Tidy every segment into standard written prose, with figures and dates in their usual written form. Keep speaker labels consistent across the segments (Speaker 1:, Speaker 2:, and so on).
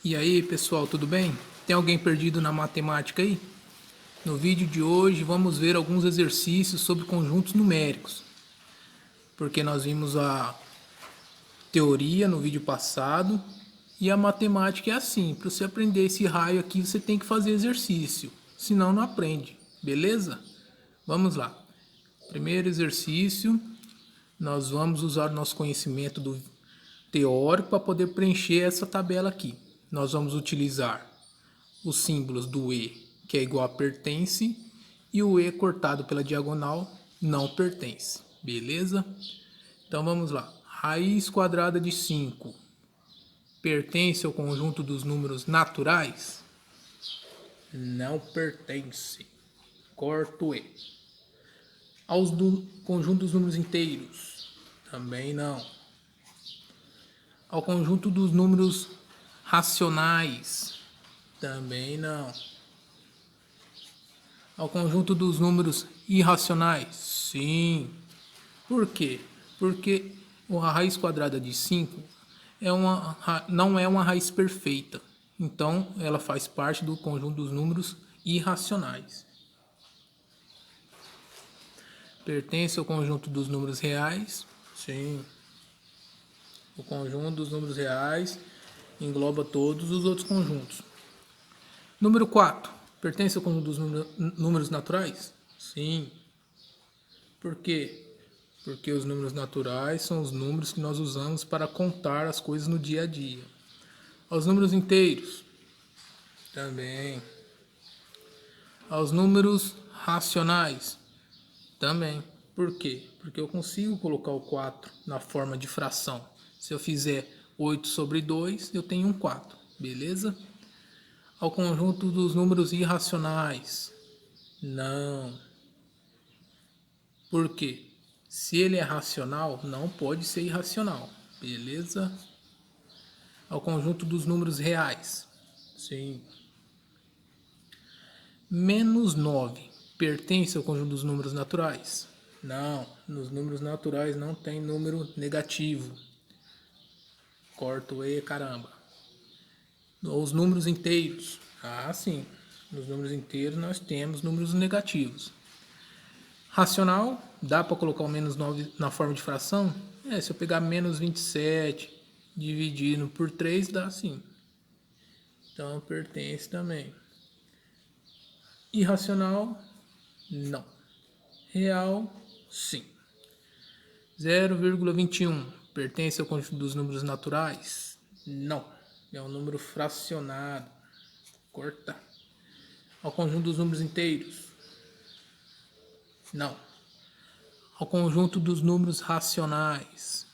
Speaker 1: E aí, pessoal, tudo bem? Tem alguém perdido na matemática aí? No vídeo de hoje vamos ver alguns exercícios sobre conjuntos numéricos, porque nós vimos a teoria no vídeo passado e a matemática é assim, para você aprender esse raio aqui você tem que fazer exercício, senão não aprende, beleza? Vamos lá. Primeiro exercício, nós vamos usar o nosso conhecimento do teórico para poder preencher essa tabela aqui. Nós vamos utilizar os símbolos do E, que é igual a pertence, e o E cortado pela diagonal não pertence, beleza? Então vamos lá. Raiz quadrada de 5 pertence ao conjunto dos números naturais? Não pertence. Corto E. Aos do conjunto dos números inteiros? Também não. Ao conjunto dos números racionais? Também não. Ao conjunto dos números irracionais? Sim. Por quê? Porque a raiz quadrada de 5 não é uma raiz perfeita. Então, ela faz parte do conjunto dos números irracionais. Pertence ao conjunto dos números reais? Sim. O conjunto dos números reais engloba todos os outros conjuntos. Número 4. Pertence ao conjunto dos números naturais? Sim. Por quê? Porque os números naturais são os números que nós usamos para contar as coisas no dia a dia. Aos números inteiros? Também. Aos números racionais? Também. Por quê? Porque eu consigo colocar o 4 na forma de fração. Se eu fizer 8 sobre 2, eu tenho um 4. Beleza? Ao conjunto dos números irracionais? Não. Por quê? Se ele é racional, não pode ser irracional. Beleza? Ao conjunto dos números reais? Sim. Menos 9 pertence ao conjunto dos números naturais? Não. Nos números naturais não tem número negativo. Corto E, caramba. Os números inteiros? Ah, sim. Nos números inteiros nós temos números negativos. Racional, dá para colocar o menos 9 na forma de fração? Se eu pegar menos 27 dividindo por 3, dá sim. Então, pertence também. Irracional, não. Real, sim. 0,21 pertence ao conjunto dos números naturais? Não. É um número fracionado. Corta. Ao conjunto dos números inteiros? Não. Ao conjunto dos números racionais?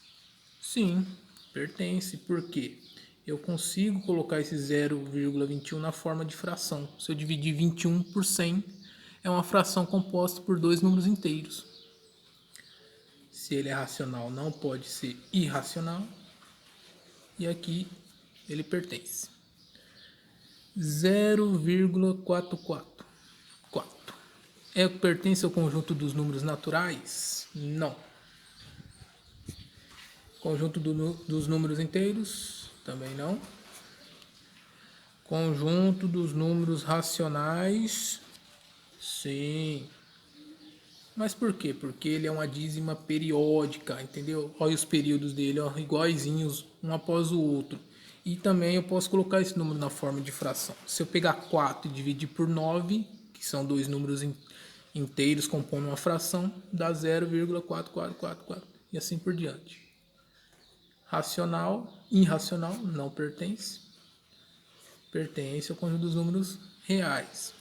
Speaker 1: Sim, pertence. Por quê? Eu consigo colocar esse 0,21 na forma de fração. Se eu dividir 21 por 100, é uma fração composta por dois números inteiros. Se ele é racional, não pode ser irracional. E aqui ele pertence. 0,444. Pertence ao conjunto dos naturais? Não. Conjunto dos números inteiros? Também não. Conjunto dos números racionais? Sim. Mas por quê? Porque ele é uma dízima periódica, entendeu? Olha os períodos dele, ó, iguaizinhos, um após o outro. E também eu posso colocar esse número na forma de fração. Se eu pegar 4 e dividir por 9, que são dois números inteiros compondo uma fração, dá 0,4444 e assim por diante. Racional, irracional, não pertence. Pertence ao conjunto dos números reais.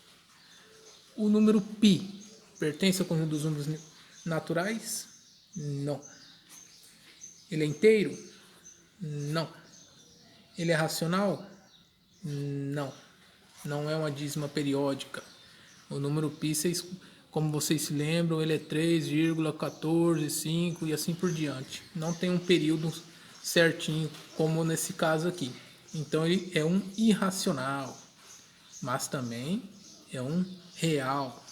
Speaker 1: O número π pertence ao conjunto dos números naturais? Não. Ele é inteiro? Não. Ele é racional? Não. Não é uma dízima periódica. O número π, como vocês se lembram, ele é 3,145 e assim por diante. Não tem um período certinho, como nesse caso aqui. Então ele é um irracional, mas também é um real.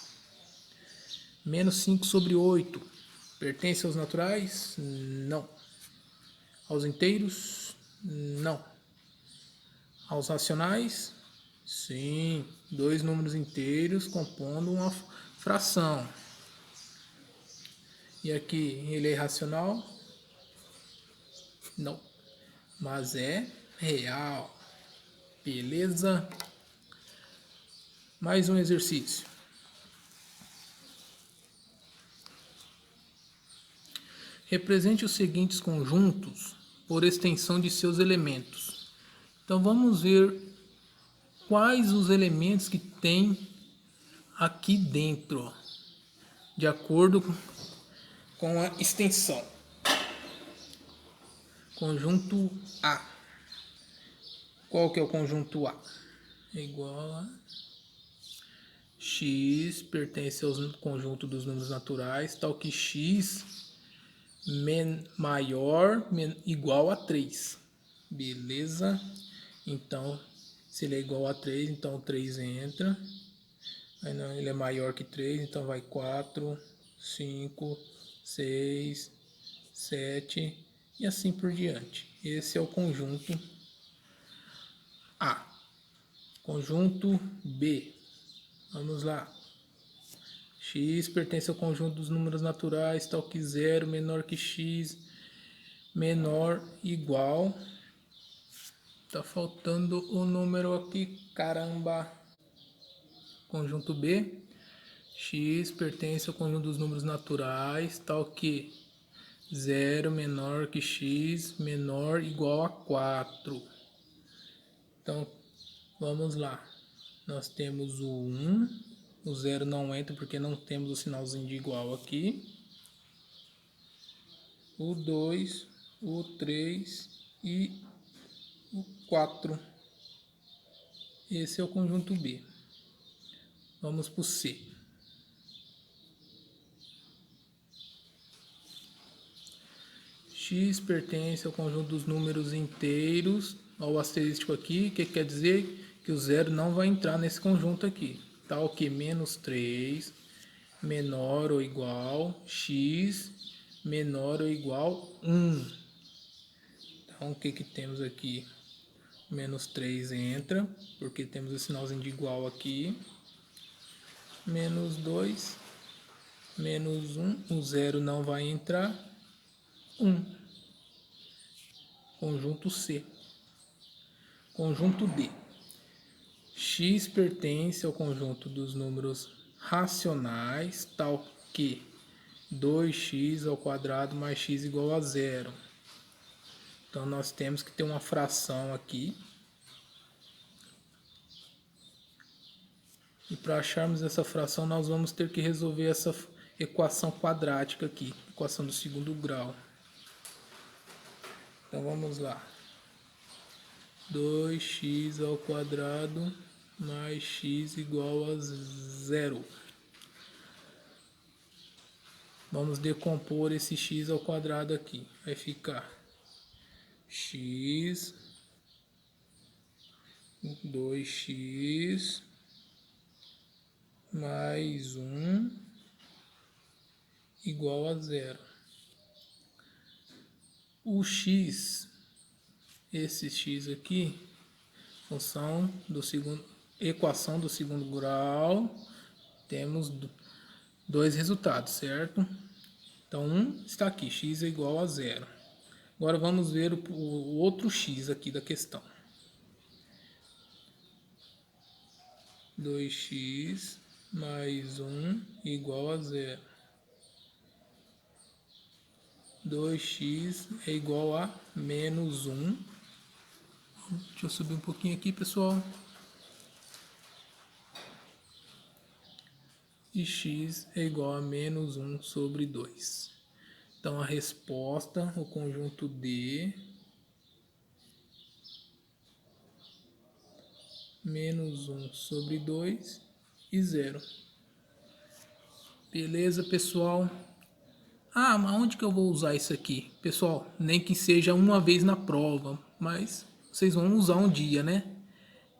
Speaker 1: Menos 5 sobre 8. Pertence aos naturais? Não. Aos inteiros? Não. aos racionais? Sim, dois números inteiros compondo uma fração. E aqui, ele é irracional? Não, mas é real. Beleza? Mais um exercício. Represente os seguintes conjuntos por extensão de seus elementos. Então vamos ver quais os elementos que tem aqui dentro, ó, de acordo com a extensão. Conjunto A. Qual que é o conjunto A? É igual a x pertence ao conjunto dos números naturais, tal que x maior igual a 3. Beleza? Então, se ele é igual a 3, então o 3 entra. Aí não, ele é maior que 3, então vai 4, 5, 6, 7 e assim por diante. Esse é o conjunto A. Conjunto B. Vamos lá. X pertence ao conjunto dos números naturais, tal que 0 menor que x, menor igual. Tá faltando o número aqui, caramba. Conjunto B. X pertence ao conjunto dos números naturais, tal que 0 menor que x, menor igual a 4. Então, vamos lá. Nós temos o 1, o 0 não entra porque não temos o sinalzinho de igual aqui. O 2, o 3 e o 4. Esse é o conjunto B. Vamos para o C. X pertence ao conjunto dos números inteiros. Olha o asterístico aqui, que quer dizer que o 0 não vai entrar nesse conjunto aqui. Tal que menos 3 menor ou igual x menor ou igual 1. Então o que temos aqui? Menos 3 entra, porque temos o sinalzinho de igual aqui. Menos 2, menos 1, o 0 não vai entrar. 1. Conjunto C. Conjunto D. X pertence ao conjunto dos números racionais, tal que 2x ao quadrado mais x igual a 0. Então nós temos que ter uma fração aqui. E para acharmos essa fração, nós vamos ter que resolver essa equação quadrática aqui, equação do segundo grau. Então vamos lá. 2x ao quadrado mais x igual a 0. Vamos decompor esse x ao quadrado aqui. Vai ficar x, 2x mais 1 igual a 0. O x, esse x aqui, função do segundo, equação do segundo grau, temos dois resultados, certo? Então, um está aqui, x é igual a 0. Agora vamos ver o outro x aqui da questão. 2x mais 1 igual a 0. 2x é igual a menos 1. Deixa eu subir um pouquinho aqui, pessoal. E x é igual a menos 1 sobre 2. Então a resposta, o conjunto D, menos 1 sobre 2 e 0. Beleza, pessoal? Ah, mas onde que eu vou usar isso aqui? Pessoal, nem que seja uma vez na prova, mas vocês vão usar um dia, né?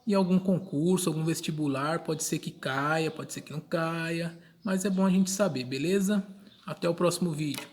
Speaker 1: Em algum concurso, algum vestibular, pode ser que caia, pode ser que não caia, mas é bom a gente saber, beleza? Até o próximo vídeo.